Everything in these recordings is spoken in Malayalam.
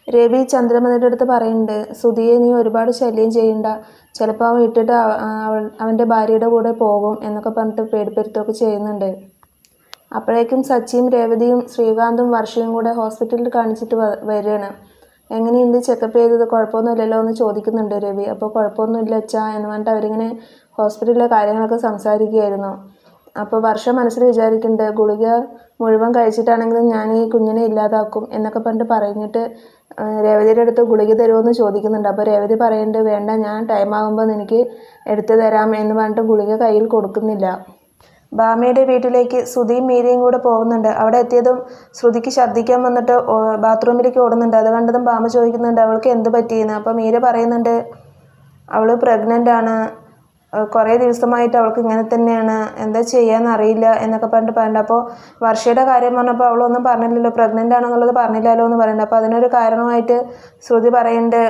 രവി ചന്ദ്രമതിയുടെ അടുത്ത് പറയുന്നുണ്ട്, സുധിയെ നീ ഒരുപാട് ശല്യം ചെയ്യണ്ട, ചിലപ്പോൾ അവൻ ഇട്ടിട്ട് അവൻ്റെ ഭാര്യയുടെ കൂടെ പോകും എന്നൊക്കെ പറഞ്ഞിട്ട് പേടിപ്പെടുത്തുകയൊക്കെ ചെയ്യുന്നുണ്ട്. അപ്പോഴേക്കും സച്ചിയും രേവതിയും ശ്രീകാന്തും വർഷയും കൂടെ ഹോസ്പിറ്റലിൽ കാണിച്ചിട്ട് വരികയാണ്. എങ്ങനെയുണ്ട്, ചെക്കപ്പ് ചെയ്തത്, കുഴപ്പമൊന്നുമില്ലല്ലോ എന്ന് ചോദിക്കുന്നുണ്ട് രവി. അപ്പോൾ കുഴപ്പമൊന്നുമില്ല അച്ഛാ എന്ന് പറഞ്ഞിട്ട് അവരിങ്ങനെ ഹോസ്പിറ്റലിലെ കാര്യങ്ങളൊക്കെ സംസാരിക്കുകയായിരുന്നു. അപ്പോൾ വർഷ മനസ്സിൽ വിചാരിക്കുന്നുണ്ട്, ഗുളിക മുഴുവൻ കഴിച്ചിട്ടാണെങ്കിലും ഞാൻ ഈ കുഞ്ഞിനെ ഇല്ലാതാക്കും എന്നൊക്കെ പറഞ്ഞിട്ട് രേവതിയുടെ അടുത്ത് ഗുളിക തരുമോ ചോദിക്കുന്നുണ്ട്. അപ്പോൾ രേവതി പറയുന്നുണ്ട്, വേണ്ട, ഞാൻ ടൈം ആകുമ്പോൾ എനിക്ക് എടുത്തു തരാം എന്ന് പറഞ്ഞിട്ട് ഗുളിക കയ്യിൽ കൊടുക്കുന്നില്ല. ഭാമയുടെ വീട്ടിലേക്ക് ശ്രുതിയും മീരയും കൂടെ പോകുന്നുണ്ട്. അവിടെ എത്തിയതും ശ്രുതിക്ക് ഛർദ്ദിക്കാൻ വന്നിട്ട് ബാത്റൂമിലേക്ക് ഓടുന്നുണ്ട്. അത് കണ്ടതും ഭാമ ചോദിക്കുന്നുണ്ട് അവൾക്ക് എന്ത് പറ്റിയെന്ന്. അപ്പോൾ മീര പറയുന്നുണ്ട്, അവൾ പ്രഗ്നൻ്റ് ആണ്, കുറേ ദിവസമായിട്ട് അവൾക്ക് ഇങ്ങനെ തന്നെയാണ്, എന്താ ചെയ്യാന്നറിയില്ല എന്നൊക്കെ പറയുന്നുണ്ട്. അപ്പോൾ വർഷയുടെ കാര്യം പറഞ്ഞപ്പോൾ അവളൊന്നും പറഞ്ഞില്ലല്ലോ, പ്രഗ്നൻ്റ് ആണെന്നുള്ളത് പറഞ്ഞില്ലല്ലോ എന്ന് പറയുന്നുണ്ട്. അപ്പോൾ അതിനൊരു കാരണമായിട്ട് ശ്രുതി പറയുന്നുണ്ട്,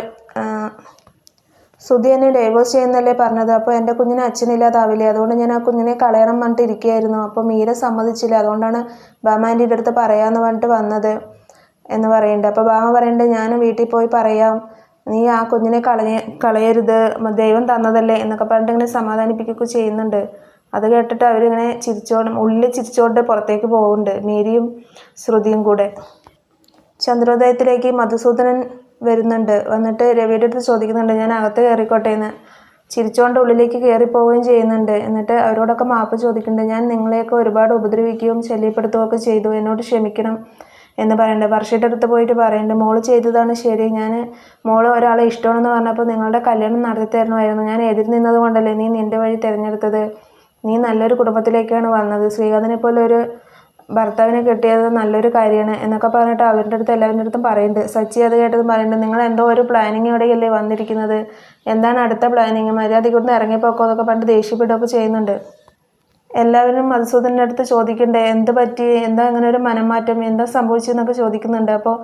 ശ്രുതി എന്നെ ഡൈവേഴ്സ് ചെയ്യുന്നല്ലേ പറഞ്ഞത്, അപ്പോൾ എൻ്റെ കുഞ്ഞിന് അച്ഛനില്ലാതാവില്ലേ, അതുകൊണ്ട് ഞാൻ ആ കുഞ്ഞിനെ കളയണം പറഞ്ഞിട്ട് ഇരിക്കുകയായിരുന്നു. അപ്പോൾ മീര സമ്മതിച്ചില്ല, അതുകൊണ്ടാണ് ഭാമ ആൻറ്റിയുടെ അടുത്ത് പറയാമെന്ന് പറഞ്ഞിട്ട് വന്നത് എന്ന് പറയുന്നുണ്ട്. അപ്പോൾ ഭാമ പറയുന്നുണ്ട്, ഞാൻ വീട്ടിൽ പോയി പറയാം, നീ ആ കുഞ്ഞിനെ കളയരുത്, ദൈവം തന്നതല്ലേ എന്നൊക്കെ പറഞ്ഞിട്ട് ഇങ്ങനെ സമാധാനിപ്പിക്കുകയൊക്കെ ചെയ്യുന്നുണ്ട്. അത് കേട്ടിട്ട് അവരിങ്ങനെ ഉള്ളിൽ ചിരിച്ചോണ്ട് പുറത്തേക്ക് പോകുന്നുണ്ട്, മീരയും ശ്രുതിയും കൂടെ. ചന്ദ്രോദയത്തിലേക്ക് മധുസൂദനൻ വന്നിട്ട് രവിയുടെ അടുത്ത് ചോദിക്കുന്നുണ്ട്, ഞാൻ അകത്ത് കയറിക്കോട്ടെ എന്ന്. ചിരിച്ചുകൊണ്ട് ഉള്ളിലേക്ക് കയറിപ്പോവുകയും ചെയ്യുന്നുണ്ട്. എന്നിട്ട് അവരോടൊക്കെ മാപ്പ് ചോദിക്കുന്നുണ്ട്, ഞാൻ നിങ്ങളെയൊക്കെ ഒരുപാട് ഉപദ്രവിക്കുകയും ശല്യപ്പെടുത്തുകയൊക്കെ ചെയ്തു, എന്നോട് ക്ഷമിക്കണം എന്ന് പറയുന്നുണ്ട്. വർഷയുടെ അടുത്ത് പോയിട്ട് പറയുന്നുണ്ട്, മോള് ചെയ്തതാണ് ശരി, മോള് ഒരാളെ ഇഷ്ടമാണെന്ന് പറഞ്ഞപ്പോൾ നിങ്ങളുടെ കല്യാണം നടത്തി തരണമായിരുന്നു, ഞാൻ എതിർ നിന്നത് കൊണ്ടല്ലേ നീ നിൻ്റെ വഴി തിരഞ്ഞെടുത്തത്, നീ നല്ലൊരു കുടുംബത്തിലേക്കാണ് വന്നത്, ശ്രീകാന്തിനെ പോലെ ഒരു ഭർത്താവിനെ കിട്ടിയത് നല്ലൊരു കാര്യമാണ് എന്നൊക്കെ പറഞ്ഞിട്ട് അവരുടെ അടുത്ത് എല്ലാവരുടെ അടുത്തും പറയുന്നുണ്ട്. സച്ചി അത് കേട്ടതും പറയുന്നുണ്ട്, നിങ്ങൾ എന്തോ ഒരു പ്ലാനിങ്ങോടെയല്ലേ വന്നിരിക്കുന്നത്, എന്താണ് അടുത്ത പ്ലാനിങ്, മര്യാദയ്ക്ക് ഇവിടുന്ന് ഇറങ്ങിപ്പോക്കോ എന്നൊക്കെ പറഞ്ഞിട്ട് ദേഷ്യപ്പെടുകയൊക്കെ ചെയ്യുന്നുണ്ട്. എല്ലാവരും മധുസൂദൻ്റെ അടുത്ത് ചോദിക്കണ്ടേ, എന്ത് പറ്റി, എന്താ ഇങ്ങനെ ഒരു മനംമാറ്റം, എന്താ സംഭവിച്ചതെന്നൊക്കെ ചോദിക്കുന്നുണ്ട്. അപ്പോൾ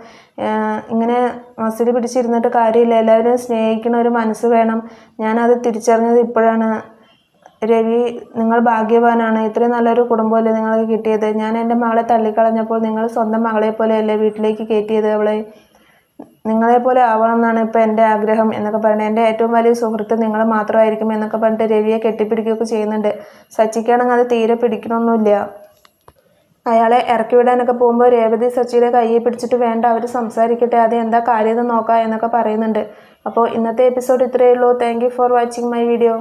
ഇങ്ങനെ മസിൽ പിടിച്ചിരുന്നിട്ട് കാര്യമില്ല, എല്ലാവരും സ്നേഹിക്കുന്ന ഒരു മനസ്സ് വേണം, ഞാനത് തിരിച്ചറിഞ്ഞത് ഇപ്പോഴാണ്. രവി, നിങ്ങൾ ഭാഗ്യവാനാണ്, ഇത്രയും നല്ലൊരു കുടുംബമല്ലേ നിങ്ങൾക്ക് കിട്ടിയത്, ഞാൻ എൻ്റെ മകളെ തള്ളിക്കളഞ്ഞപ്പോൾ നിങ്ങൾ സ്വന്തം മകളെ പോലെയല്ലേ വീട്ടിലേക്ക് കയറ്റിയത്, അവളെ നിങ്ങളെപ്പോലെ ആവണം എന്നാണ് ഇപ്പോൾ എൻ്റെ ആഗ്രഹം എന്നൊക്കെ പറഞ്ഞിട്ട് എൻ്റെ ഏറ്റവും വലിയ സുഹൃത്ത് നിങ്ങൾ മാത്രമായിരിക്കും എന്നൊക്കെ പറഞ്ഞിട്ട് രവിയെ കെട്ടിപ്പിടിക്കുകയൊക്കെ ചെയ്യുന്നുണ്ട്. സച്ചിക്കാണെങ്കിൽ അത് തീരെ പിടിക്കണമൊന്നുമില്ല. അയാളെ ഇറക്കി വിടാനൊക്കെ പോകുമ്പോൾ രേവതി സച്ചിയുടെ കയ്യിൽ പിടിച്ചിട്ട്, വേണ്ട, അവർ സംസാരിക്കട്ടെ, അത് എന്താ കാര്യം നോക്കാം എന്നൊക്കെ പറയുന്നുണ്ട്. അപ്പോൾ ഇന്നത്തെ എപ്പിസോഡ് ഇത്രയേ ഉള്ളൂ. Thank you for watching my video.